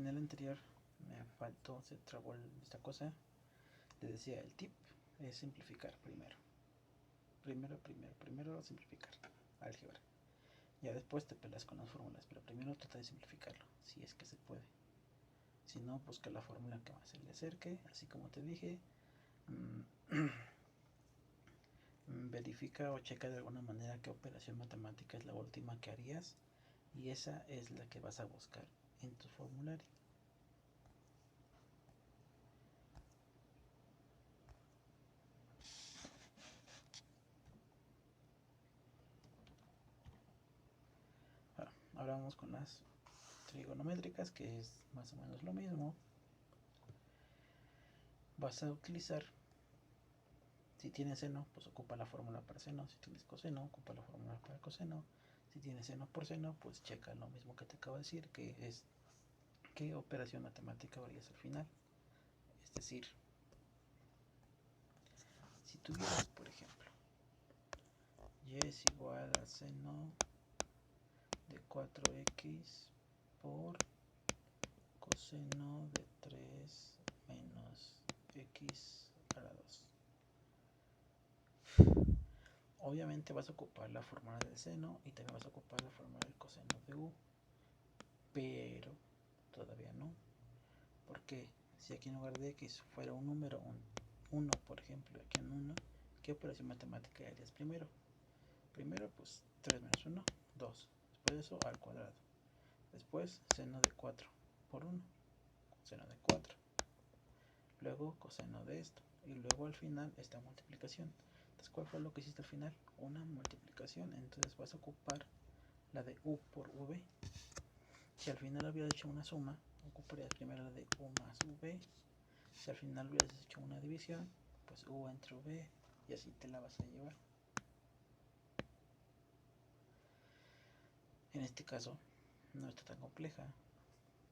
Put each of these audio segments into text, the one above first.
en el anterior me faltó, se trabó esta cosa. Les decía, el tip es simplificar primero. Primero simplificar álgebra. Ya después te pelas con las fórmulas, pero primero trata de simplificarlo, si es que se puede. Si no, busca la fórmula que más se le acerque, así como te dije. Verifica o checa de alguna manera qué operación matemática es la última que harías y esa es la que vas a buscar en tu formulario. Ahora vamos con las trigonométricas, que es más o menos lo mismo. Vas a utilizar, si tienes seno, pues ocupa la fórmula para seno. Si tienes coseno, ocupa la fórmula para coseno. Si tienes seno por seno, pues checa lo mismo que te acabo de decir, que es qué operación matemática harías al final. Es decir, si tuvieras, por ejemplo, y es igual a seno de 4x por coseno de 3 menos x a la 2. Obviamente vas a ocupar la fórmula del seno y también vas a ocupar la fórmula del coseno de u, pero todavía no, porque si aquí en lugar de x fuera un número, un 1 por ejemplo, aquí en 1, ¿qué operación matemática harías primero? Primero pues 3 menos 1, 2, después de eso al cuadrado, después seno de 4 por 1, seno de 4, luego coseno de esto, y luego al final esta multiplicación. Entonces, ¿cuál fue lo que hiciste al final? Una multiplicación. Entonces vas a ocupar la de u por v. Si al final hubieras hecho una suma, ocuparías primero la de u más v. Si al final hubieras hecho una división, pues u entre v, y así te la vas a llevar. En este caso no está tan compleja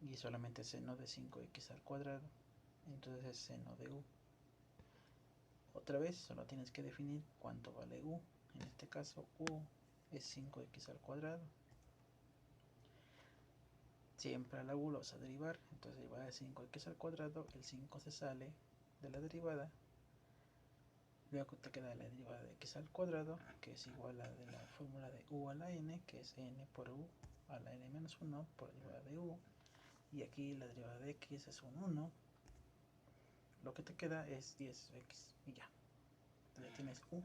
y solamente seno de 5x al cuadrado, entonces es seno de u. Otra vez solo tienes que definir cuánto vale u. En este caso u es 5x al cuadrado. Siempre a la u lo vas a derivar, entonces derivada de 5x al cuadrado, el 5 se sale de la derivada. Luego te queda la derivada de x al cuadrado, que es igual a la de la fórmula de u a la n, que es n por u a la n menos 1 por la derivada de u. Y aquí la derivada de x es un 1. Lo que te queda es 10x y ya. Ya tienes u.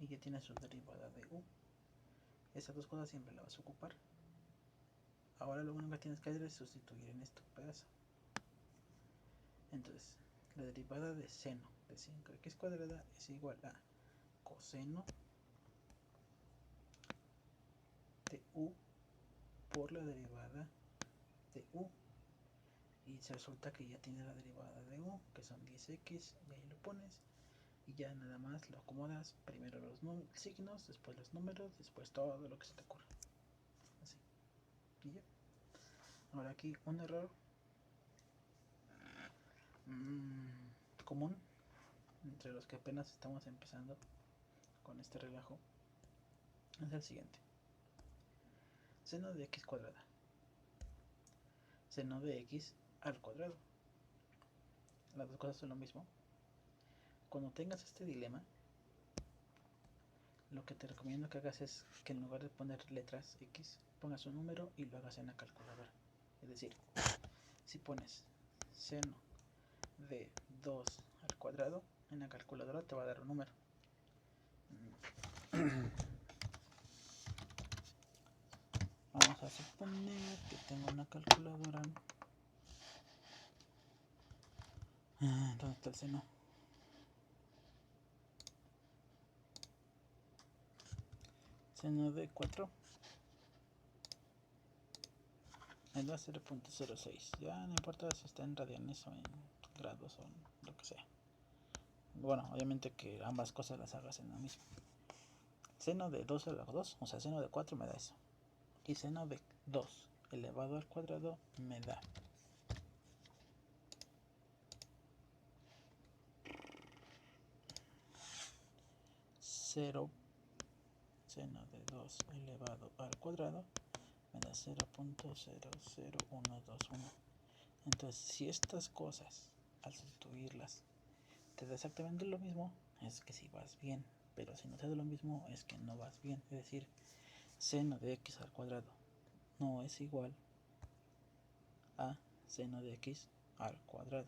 Y ya tienes su derivada de u. Esas dos cosas siempre las vas a ocupar. Ahora lo único que tienes que hacer es sustituir en esto pedazo. Entonces, la derivada de seno de 5x cuadrada es igual a coseno de u por la derivada de u. Y se resulta que ya tiene la derivada de u, que son 10x, y ahí lo pones. Y ya nada más lo acomodas, primero los signos, después los números, después todo lo que se te ocurra. Así. Y ya. Ahora aquí un error común entre los que apenas estamos empezando con este relajo es el siguiente: seno de x cuadrada, seno de x al cuadrado. Las dos cosas son lo mismo. Cuando tengas este dilema, lo que te recomiendo que hagas es que en lugar de poner letras x, pongas un número y lo hagas en la calculadora. Es decir, si pones seno de 2 al cuadrado, en la calculadora te va a dar un número. Vamos a suponer que tengo una calculadora. ¿Dónde está el seno? Seno de 4 me da 0.06. Ya no importa si está en radianes o en grados o en lo que sea. Bueno, obviamente que ambas cosas las hagas en lo mismo. Seno de 2 a la 2, o sea, seno de 4 me da eso. Y seno de 2 elevado al cuadrado me da 0. Seno de 2 elevado al cuadrado me da 0.00121. Entonces, si estas cosas, al sustituirlas, te da exactamente lo mismo, es que si vas bien. Pero si no te da lo mismo, es que no vas bien. Es decir, seno de x al cuadrado no es igual a seno de x al cuadrado.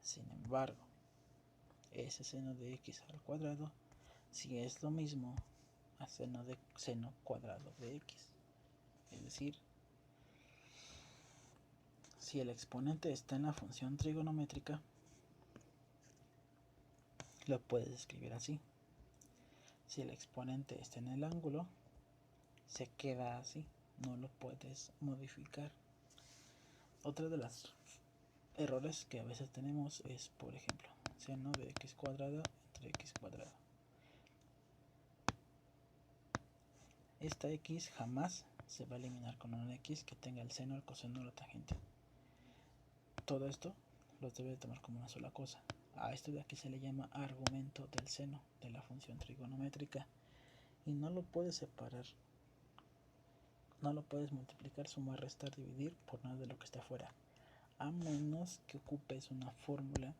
Sin embargo, ese seno de x al cuadrado sí es lo mismo a seno cuadrado de x. Es decir, si el exponente está en la función trigonométrica, lo puedes escribir así. Si el exponente está en el ángulo, se queda así, no lo puedes modificar. Otra de las errores que a veces tenemos es, por ejemplo, seno de x cuadrada entre x cuadrado. Esta x jamás se va a eliminar con una x que tenga el seno, el coseno o la tangente. Todo esto lo debe de tomar como una sola cosa. A esto de aquí se le llama argumento del seno de la función trigonométrica y no lo puedes separar, no lo puedes multiplicar, sumar, restar, dividir por nada de lo que está afuera, a menos que ocupes una fórmula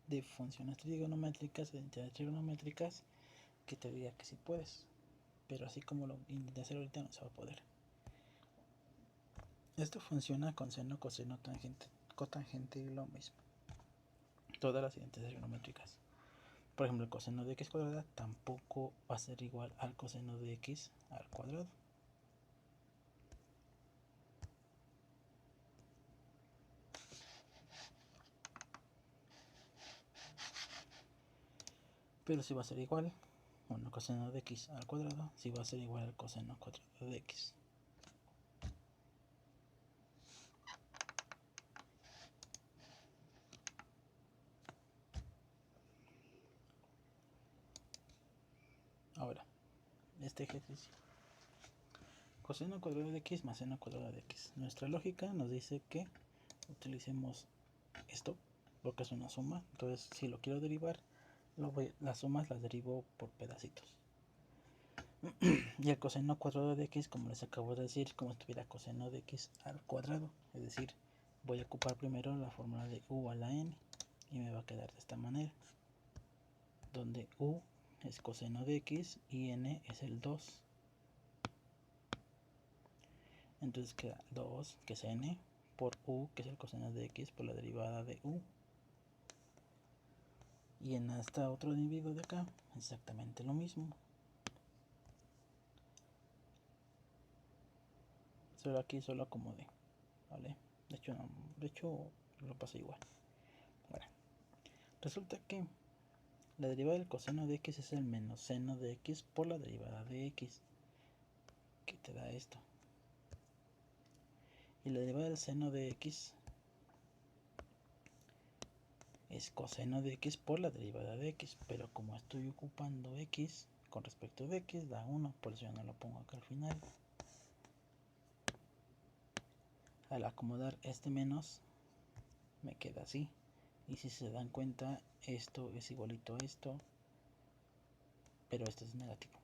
de funciones trigonométricas, de identidades trigonométricas, que te diga que sí puedes, pero así como lo intenté hacer ahorita no se va a poder. Esto funciona con seno, coseno, tangente, cotangente y lo mismo. Todas las identidades trigonométricas. Por ejemplo, el coseno de x cuadrada tampoco va a ser igual al coseno de x al cuadrado. Pero si va a ser igual, bueno, coseno de x al cuadrado, si va a ser igual al coseno cuadrado de x. Ahora, este ejercicio. Coseno cuadrado de x más seno cuadrado de x. Nuestra lógica nos dice que utilicemos esto, porque es una suma. Entonces, si lo quiero derivar, las sumas las derivo por pedacitos. Y el coseno cuadrado de x, como les acabo de decir, como si tuviera coseno de x al cuadrado. Es decir, voy a ocupar primero la fórmula de u a la n y me va a quedar de esta manera, donde u es coseno de x y n es el 2. Entonces queda 2, que es n, por u, que es el coseno de x, por la derivada de u. Y en este otro individuo de acá, exactamente lo mismo. Solo aquí solo acomodé, ¿vale? De hecho lo pasé igual. Bueno, resulta que la derivada del coseno de x es el menos seno de x por la derivada de x, que te da esto. Y la derivada del seno de x es coseno de x por la derivada de x, pero como estoy ocupando x con respecto de x da 1, por eso ya no lo pongo acá al final. Al acomodar este menos me queda así, y si se dan cuenta esto es igualito a esto, pero esto es negativo.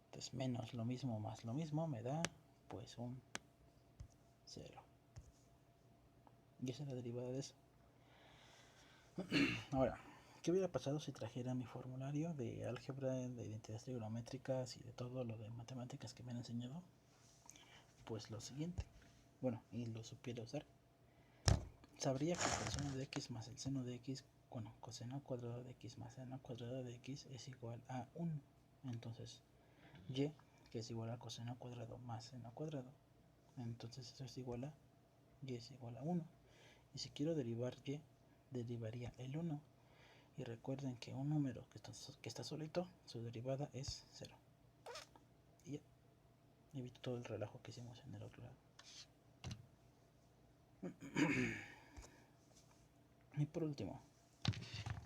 Entonces menos lo mismo más lo mismo me da pues un 0. Y esa es la derivada de eso. Ahora, ¿qué hubiera pasado si trajera mi formulario de álgebra, de identidades trigonométricas y de todo lo de matemáticas que me han enseñado? Pues lo siguiente, bueno, y lo supiera usar. Sabría que el coseno de x más el seno de x, bueno, coseno cuadrado de x más seno cuadrado de x es igual a 1. Entonces, y, que es igual a coseno cuadrado más seno cuadrado, entonces eso es igual a y es igual a 1. Y si quiero derivar y, derivaría el 1. Y recuerden que un número que está solito, su derivada es 0. Y ya, evito todo el relajo que hicimos en el otro lado. Y por último,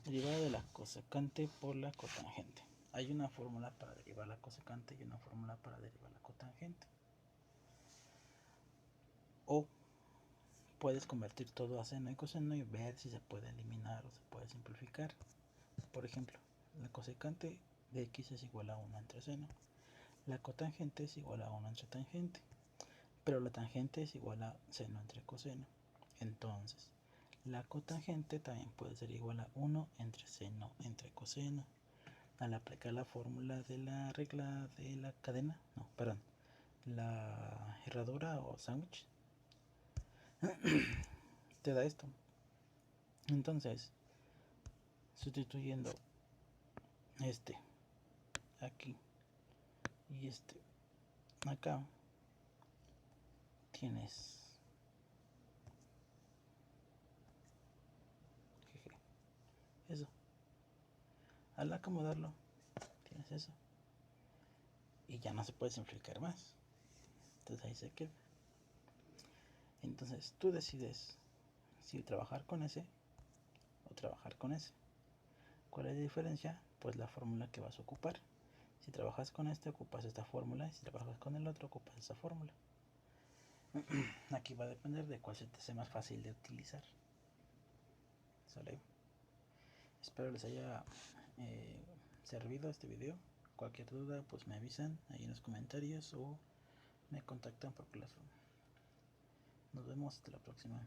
derivada de la cosecante por la cotangente. Hay una fórmula para derivar la cosecante y una fórmula para derivar la cotangente. O puedes convertir todo a seno y coseno y ver si se puede eliminar o se puede simplificar. Por ejemplo, la cosecante de x es igual a 1 entre seno. La cotangente es igual a 1 entre tangente, pero la tangente es igual a seno entre coseno. Entonces, la cotangente también puede ser igual a 1 entre seno entre coseno. Al aplicar la fórmula de la regla de la cadena, no, perdón, la herradura o sándwich, te da esto. Entonces, sustituyendo este aquí y este acá, tienes eso. Al acomodarlo, tienes eso. Y ya no se puede simplificar más. Entonces ahí se queda. Entonces tú decides si trabajar con ese o trabajar con ese. ¿Cuál es la diferencia? Pues la fórmula que vas a ocupar. Si trabajas con este, ocupas esta fórmula. Y si trabajas con el otro, ocupas esa fórmula. Aquí va a depender de cuál se te sea más fácil de utilizar. ¿Sale? Espero les haya servido este video. Cualquier duda, pues me avisan ahí en los comentarios o me contactan por teléfono. Nos vemos hasta la próxima.